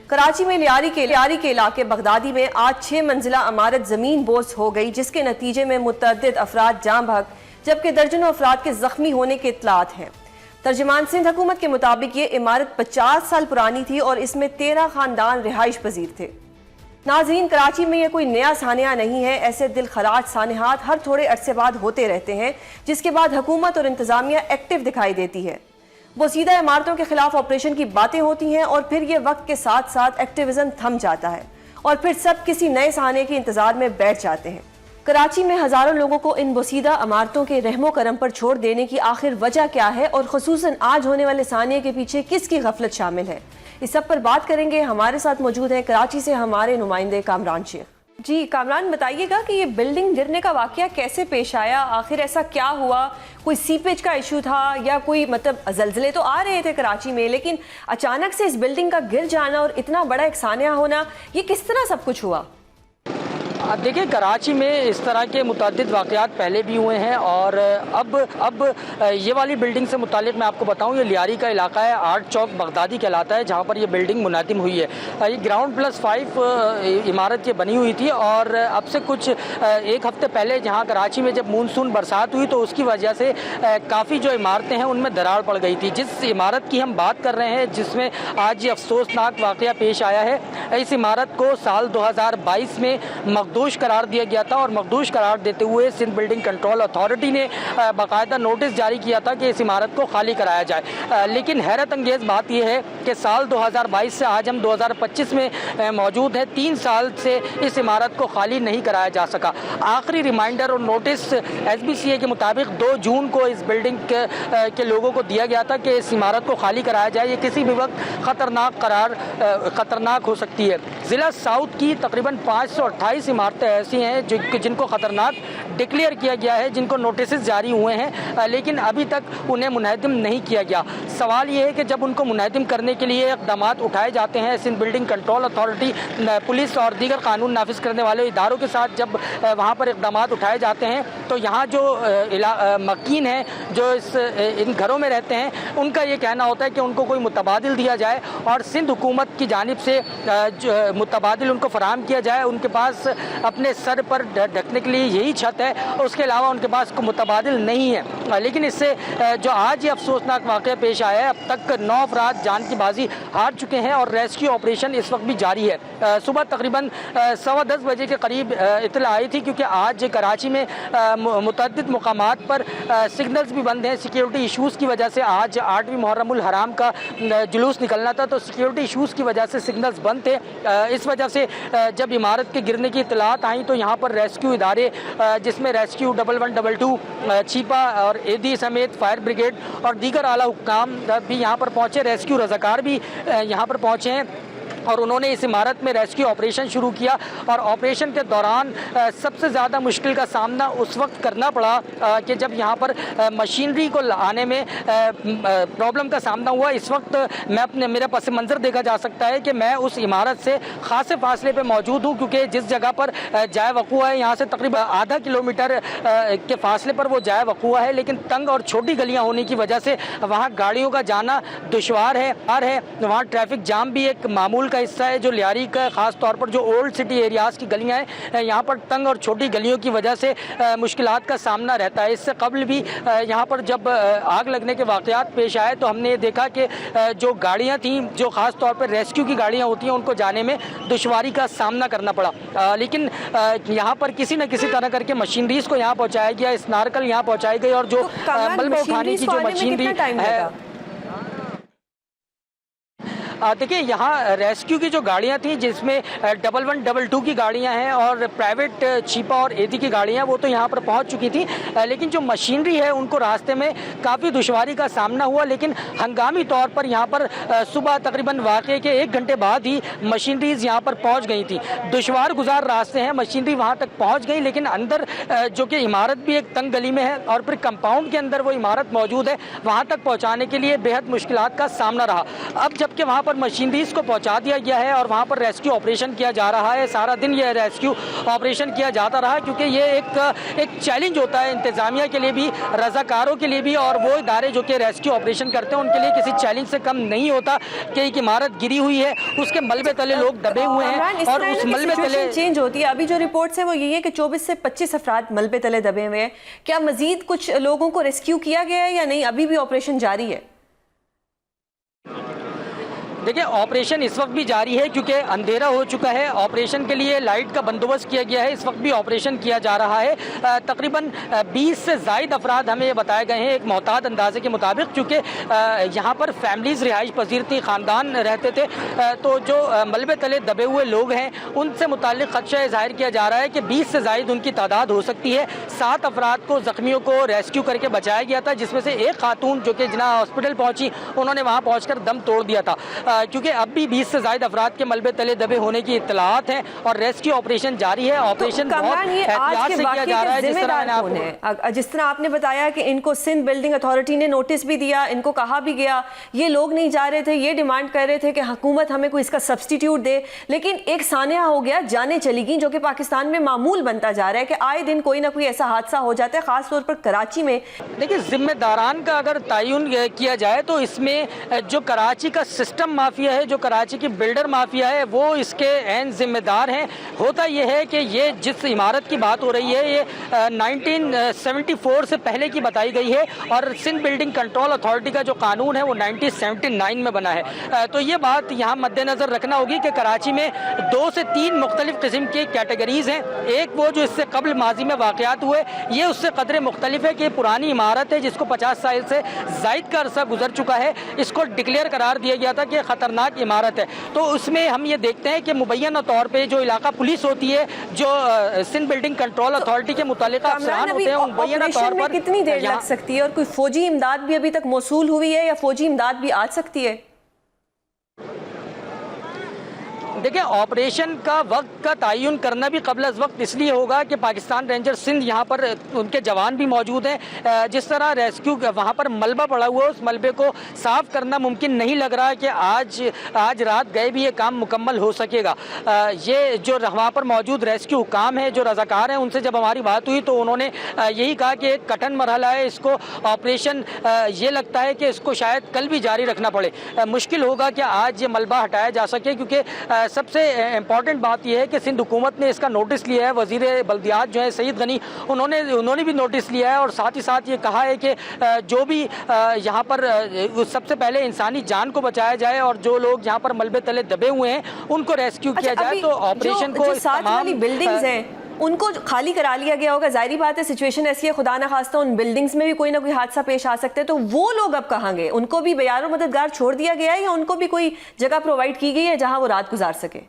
कराची में लियारी के इलाके बगदादी में आज 6 मंजिला इमारत जमीन बोस हो गई, जिसके नतीजे में मुतअद्दिद अफराद जाँ बहक जबकि दर्जनों अफराद के जख्मी होने के इत्तलात हैं। तर्जुमान सिंध हुकूमत के मुताबिक ये इमारत 50 साल पुरानी थी और इसमें 13 खानदान रिहाइश पजीर थे। नाज़रीन, कराची में यह कोई नया सानिया नहीं है। ऐसे दिल खराज सानिहात हर थोड़े अरसे बाद होते रहते हैं, जिसके बाद हुकूमत और इंतजामिया एक्टिव दिखाई देती है। बोसीदा इमारतों के खिलाफ ऑपरेशन की बातें होती हैं और फिर ये वक्त के साथ साथ एक्टिविज्म थम जाता है और फिर सब किसी नए साने के इंतजार में बैठ जाते हैं। कराची में हजारों लोगों को इन बोसीदा इमारतों के रहमो करम पर छोड़ देने की आखिर वजह क्या है और खुसूसन आज होने वाले सानिये के पीछे किसकी गफलत शामिल है, इस सब पर बात करेंगे। हमारे साथ मौजूद हैं कराची से हमारे नुमाइंदे कामरान शेख। जी कामरान, बताइएगा कि ये बिल्डिंग गिरने का वाकया कैसे पेश आया, आखिर ऐसा क्या हुआ? कोई सीपेज का इशू था या कोई जलजले तो आ रहे थे कराची में, लेकिन अचानक से इस बिल्डिंग का गिर जाना और इतना बड़ा एक सानिया होना, ये किस तरह सब कुछ हुआ? देखिए, कराची में इस तरह के मुतअद्दिद वाक़यात पहले भी हुए हैं और अब ये वाली बिल्डिंग से मुतालिक मैं आपको बताऊं, ये लियारी का इलाका है, आर्ट चौक बगदादी कहलाता है, जहां पर ये बिल्डिंग मुनादिम हुई है। ये ग्राउंड प्लस 5 इमारत ये बनी हुई थी और अब से कुछ एक हफ्ते पहले जहां कराची में जब मानसून बरसात हुई तो उसकी वजह से काफ़ी जो इमारतें हैं उनमें दरार पड़ गई थी। जिस इमारत की हम बात कर रहे हैं, जिसमें आज ये अफसोसनाक वाक़या पेश आया है, इस इमारत को साल 2022 में मखदूश करार दिया गया था और मखदूश करार देते हुए सिंध बिल्डिंग कंट्रोल अथॉरिटी ने बाकायदा नोटिस जारी किया था कि इस इमारत को खाली कराया जाए। लेकिन हैरत अंगेज़ बात यह है कि साल 2022 से आज हम 2025 में मौजूद हैं, 3 साल से इस इमारत को खाली नहीं कराया जा सका। आखिरी रिमाइंडर और नोटिस SBCA के मुताबिक 2 जून को इस बिल्डिंग के लोगों को दिया गया था कि इस इमारत को खाली कराया जाए, ये किसी भी वक्त खतरनाक हो सकती है। ज़िला साउथ की तकरीबन 528 इमारतें ऐसी हैं जिनको खतरनाक डिक्लेयर किया गया है, जिनको नोटिस जारी हुए हैं, लेकिन अभी तक उन्हें मुनहदिम नहीं किया गया। सवाल ये है कि जब उनको मुनहदिम करने के लिए इक़दाम उठाए जाते हैं, Sindh building control authority, police और दीगर कानून नाफिज करने वाले इदारों के साथ जब वहाँ पर इक़दाम उठाए जाते हैं, तो यहाँ जो मकीन हैं, जो इन घरों में रहते हैं, उनका ये कहना होता है कि उनको कोई मुतबादिल दिया जाए और सिंध हुकूमत की जानिब से मुतबादिल उनको फराहम किया जाए। उनके पास अपने सर पर ढकने के लिए यही छत है, उसके अलावा उनके पास कोई मुतबादिल नहीं है। लेकिन इससे जो आज ये अफसोसनाक वाक़या पेश आया है, अब तक 9 अफराद जान की बाजी हार चुके हैं और रेस्क्यू ऑपरेशन इस वक्त भी जारी है। सुबह तकरीबन 10:15 बजे के करीब इत्तला आई थी, क्योंकि आज कराची में मुतअद्दिद मुकामात पर सिग्नल्स भी बंद हैं। सिक्योरिटी इशूज़ की वजह से आज 8वीं मुहर्रमुल हराम का जुलूस निकलना था, तो सिक्योरिटी इशूज़ की वजह से सिग्नल्स बंद थे। इस वजह से जब इमारत के गिरने की इत्तलात आई तो यहाँ पर रेस्क्यू इदारे, जिसमें रेस्क्यू 1112, छिपा और एदी समेत फायर ब्रिगेड और दीगर आला हुक्काम भी यहाँ पर पहुँचे। रेस्क्यू रज़ाकार भी यहाँ पर पहुँचे हैं और उन्होंने इस इमारत में रेस्क्यू ऑपरेशन शुरू किया और ऑपरेशन के दौरान सबसे ज़्यादा मुश्किल का सामना उस वक्त करना पड़ा कि जब यहाँ पर मशीनरी को लाने में प्रॉब्लम का सामना हुआ। इस वक्त मेरा पस मंज़र देखा जा सकता है कि मैं उस इमारत से ख़ासे फासले पे मौजूद हूँ, क्योंकि जिस जगह पर जाए वक़ुआ है, यहाँ से तकरीबन आधा किलोमीटर के फासले पर वो जाए वक़ुआ है, लेकिन तंग और छोटी गलियाँ होने की वजह से वहाँ गाड़ियों का जाना दुशवार है। वहाँ ट्रैफिक जाम भी एक मामूल हिस्सा है। जो लियारी का खास तौर पर जो ओल्ड सिटी एरियाज़ की गलियां हैं, यहाँ पर तंग और छोटी गलियों की वजह से मुश्किलात का सामना रहता है। इससे कबल भी यहाँ पर जब आग लगने के वाक़यात पेश आए तो हमने ये देखा कि जो गाड़ियाँ थीं, जो ख़ास तौर पर रेस्क्यू की गाड़ियाँ होती हैं, उनको जाने में दुश्वारी का सामना करना पड़ा। लेकिन यहाँ पर किसी न किसी तरह करके मशीनरीज़ को यहाँ पहुँचाया गया, स्नार्कल यहाँ पहुँचाई गई और जो मलबा उठाने की जो मशीनरी है, देखिए यहाँ रेस्क्यू की जो गाड़ियाँ थी, जिसमें 1112 की गाड़ियाँ हैं और प्राइवेट छिपा और एदी की गाड़ियाँ, वो तो यहाँ पर पहुँच चुकी थी। लेकिन जो मशीनरी है उनको रास्ते में काफ़ी दुश्वारी का सामना हुआ। लेकिन हंगामी तौर पर यहाँ पर सुबह तकरीबन वाक़े के 1 घंटे बाद ही मशीनरीज़ यहाँ पर पहुँच गई थी। दुश्वार गुजार रास्ते हैं, मशीनरी वहाँ तक पहुँच गई, लेकिन अंदर जो कि इमारत भी एक तंग गली में है और फिर कंपाउंड के अंदर वो इमारत मौजूद है, वहाँ तक पहुँचाने के लिए बेहद मुश्किलात का सामना रहा। अब जबकि वहाँ पर मशीनरीज को पहुंचा दिया गया है और वहां पर रेस्क्यू ऑपरेशन किया जा रहा है। सारा दिन यह रेस्क्यू ऑपरेशन किया जाता रहा क्योंकि ये एक चैलेंज होता है इंतजामिया के लिए भी, रजाकारों के लिए भी, और वो इदारे जो कि रेस्क्यू ऑपरेशन करते हैं उनके लिए किसी चैलेंज से कम नहीं होता कि एक इमारत गिरी हुई है, उसके मलबे तले लोग दबे हुए हैं और उस मलबे तले चेंज होती है। अभी जो रिपोर्ट्स है वो यही है कि 24 से 25 अफराद मलबे तले दबे हुए हैं। क्या मजीद कुछ लोगों को रेस्क्यू किया गया है या नहीं, अभी भी ऑपरेशन जारी है? देखिए, ऑपरेशन इस वक्त भी जारी है क्योंकि अंधेरा हो चुका है। ऑपरेशन के लिए लाइट का बंदोबस्त किया गया है, इस वक्त भी ऑपरेशन किया जा रहा है। तकरीबन 20 से ज़ायद अफराद हमें ये बताए गए हैं एक मोहतात अंदाजे के मुताबिक, क्योंकि यहाँ पर फैमिलीज़ रिहाइश पजीर थी, ख़ानदान रहते थे। तो जो मलबे तले दबे हुए लोग हैं उनसे मुताल्लिक खदशा ज़ाहिर किया जा रहा है कि 20 से ज़ायद उनकी तादाद हो सकती है। 7 अफराद को, ज़ख्मियों को रेस्क्यू करके बचाया गया था, जिसमें से एक खातून जो कि जिन्ना हॉस्पिटल पहुँची, उन्होंने वहाँ पहुँच कर दम तोड़ दिया था, क्योंकि अब भी 20 से ज़ायद अफराद के मलबे तले दबे होने की इत्तलात हैं और रेस्क्यू ऑपरेशन जारी है। ऑपरेशन बहुत एहतियात से किया जा रहा है। जिस तरह आपने बताया कि इनको सिंध बिल्डिंग अथॉरिटी ने नोटिस भी दिया, इनको कहा भी गया, ये लोग नहीं जा रहे थे, ये डिमांड कर रहे थे कि हुकूमत हमें कोई इसका सब्सटीट्यूट दे, लेकिन एक सानिया हो गया, जाने चली गई, जो कि पाकिस्तान में मामूल बनता जा रहा है कि आए दिन कोई ना कोई ऐसा हादसा हो जाता है, खासतौर पर कराची में। देखिए, जिम्मेदारान का अगर तयन किया जाए तो इसमें जो कराची का सिस्टम माफिया है, जो कराची की बिल्डर माफिया है, वो इसके ऐन जिम्मेदार हैं। होता यह है कि ये जिस इमारत की बात हो रही है ये 1974 से पहले की बताई गई है और सिंध बिल्डिंग कंट्रोल अथॉरिटी का जो कानून है वो 1979 में बना है। तो ये बात यहाँ मद्देनज़र रखना होगी कि कराची में 2 से 3 मुख्तलिफ किस्म की कैटेगरीज हैं। एक वो जो इससे कबल माजी में वाक़यात हुए, ये उससे कदरे मुख्तलिफ है कि पुरानी इमारत है जिसको 50 साल से ज़ायद का अरसा गुजर चुका है, इसको डिक्लेयर करार दिया गया था कि खतरनाक इमारत है। तो उसमें हम ये देखते हैं कि मुबैना तौर पे जो इलाका पुलिस होती है, जो सिंध बिल्डिंग कंट्रोल अथॉरिटी के मुतालिका अफसरान होते हैं, मुबैना तौर पर कितनी देर लग सकती है और कोई फौजी इमदाद भी अभी तक मौसूल हुई है या फौजी इमदाद भी आ सकती है? देखिए, ऑपरेशन का वक्त का तयन करना भी कबल अज़ वक्त इसलिए होगा कि पाकिस्तान रेंजर सिंध यहाँ पर उनके जवान भी मौजूद हैं। जिस तरह रेस्क्यू वहाँ पर मलबा पड़ा हुआ है, उस मलबे को साफ़ करना मुमकिन नहीं लग रहा है कि आज रात गए भी ये काम मुकम्मल हो सकेगा। ये जो वहाँ पर मौजूद रेस्क्यू हुकाम है, जो रज़ाकार हैं, उनसे जब हमारी बात हुई तो उन्होंने यही कहा कि एक कठिन मरहला है, इसको ऑपरेशन ये लगता है कि इसको शायद कल भी जारी रखना पड़े। मुश्किल होगा कि आज ये मलबा हटाया जा सके, क्योंकि सबसे इम्पॉर्टेंट बात यह है कि सिंध हुकूमत ने इसका नोटिस लिया है। वज़ीर बल्दियात जो है सईद गनी, उन्होंने भी नोटिस लिया है और साथ ही साथ ये कहा है कि जो भी यहाँ पर सबसे पहले इंसानी जान को बचाया जाए और जो लोग यहाँ पर मलबे तले दबे हुए हैं उनको रेस्क्यू किया जाए। तो ऑपरेशन को साथ वाली बिल्डिंग्स हैं उनको खाली करा लिया गया होगा। जाहिर बात है सिचुएशन ऐसी है, खुदा ना खास्ता उन बिल्डिंग्स में भी कोई ना कोई हादसा पेश आ सकता है, तो वो लोग अब कहाँ गए? उनको भी बेयारो मददगार छोड़ दिया गया है या उनको भी कोई जगह प्रोवाइड की गई है जहां वो रात गुजार सके?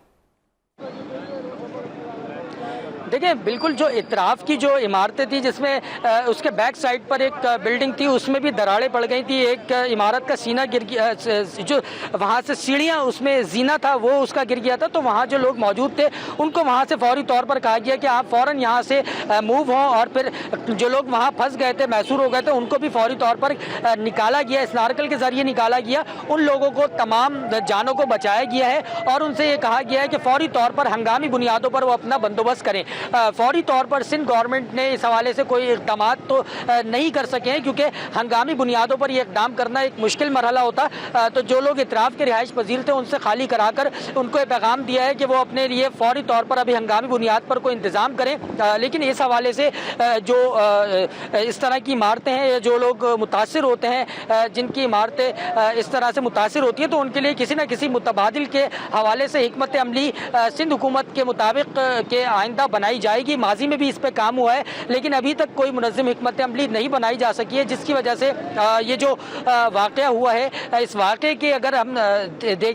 देखिए, बिल्कुल जो इतराफ़ की जो इमारतें थी, जिसमें उसके बैक साइड पर एक बिल्डिंग थी, उसमें भी दरारें पड़ गई थी। एक इमारत का सीना गिर गया, जो वहाँ से सीढ़ियाँ, उसमें जीना था वो उसका गिर गया था। तो वहाँ जो लोग मौजूद थे उनको वहाँ से फौरी तौर पर कहा गया कि आप फ़ौरन यहाँ से मूव हों, और फिर जो लोग वहाँ फंस गए थे, मैसूर हो गए थे, उनको भी फौरी तौर पर निकाला गया, स्नार्कल के ज़रिए निकाला गया। उन लोगों को, तमाम जानों को बचाया गया है और उनसे ये कहा गया है कि फौरी तौर पर हंगामी बुनियादों पर वो अपना बंदोबस्त करें। फौरी तौर पर सिंध गवर्नमेंट ने इस हवाले से कोई इक़दाम तो नहीं कर सके हैं, क्योंकि हंगामी बुनियादों पर यह इक़दाम करना एक मुश्किल मरहला होता। तो जो लोग इतराफ़ के रिहाइश पजीर थे उनसे खाली कराकर उनको ये पैगाम दिया है कि वो अपने लिए फौरी तौर पर अभी हंगामी बुनियाद पर कोई इंतज़ाम करें। लेकिन इस हवाले से जो इस तरह की इमारतें हैं, जो लोग मुतासिर होते हैं, जिनकी इमारतें इस तरह से मुतासिर होती हैं, तो उनके लिए किसी न किसी मुतबादिल के हवाले से हिकमत अमली सिंध हुकूमत के मुताबिक के आइंदा बनाई जाएगी। माजी में भी इस पे काम हुआ है, लेकिन अभी तक कोई मुनज़्ज़म हिकमत अमली नहीं बनाई जा सकी है, जिसकी वजह से ये जो वाक़या हुआ है, इस वाक़े के अगर हम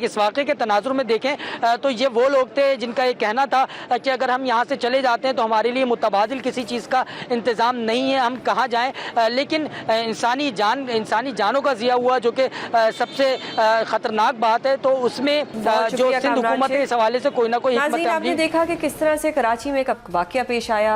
इस वाक़े के तनाजुर में देखें तो ये वो लोग थे जिनका ये कहना था कि अगर हम यहाँ से चले जाते हैं तो हमारे लिए मुतबादिल किसी चीज़ का इंतज़ाम नहीं है, हम कहाँ जाएँ। लेकिन इंसानी जानों का ज़िया हुआ, जो कि सबसे ख़तरनाक बात है। तो उसमें जो सिंध हुकूमत है इस हवाले से कोई ना कोई हिकमत अमली। आपने देखा कि किस तरह से कराची में एक वाक़या पेश आया,